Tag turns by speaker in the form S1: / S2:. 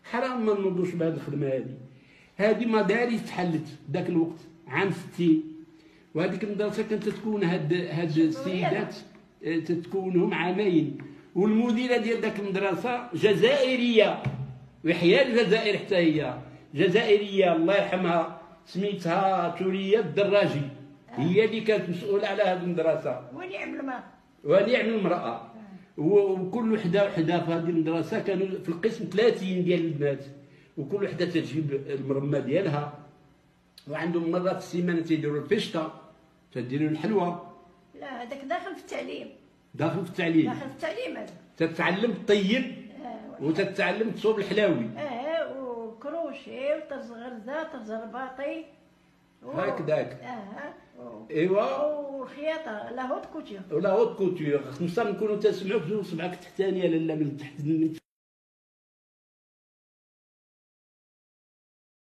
S1: حرام ما نوضوش بهذه الخدمه هذه مدارس تحلت ذاك الوقت عام 60. وهذيك المدرسه كانت تكون هاد السيدات تتكونهم عامين، والمديره ديال ذاك المدرسه جزائريه، وحياه الجزائر حتى هي جزائريه الله يرحمها، سميتها توريه الدراجي، هي اللي كانت مسؤوله على هذه المدرسه. ونعم المراه. وكل وحده في هذه المدرسه كانوا في القسم 30 ديال البنات، وكل وحده تجيب المرمى ديالها، وعندهم مره في السيمانه تيديروا الفشطه، تديروا الحلوى.
S2: لا هذاك داخل في التعليم.
S1: داخل في التعليم
S2: هذا.
S1: تتعلم الطيب وتتعلم تصوب الحلاوي.
S2: وكروشي وطرز غرزه طرز رباطي
S1: هكذاك.
S2: ايوا والخياطه لا هوت كوتور.
S1: خصنا نكونوا تسمعوا في صبعك التحتانيه لاله من تحت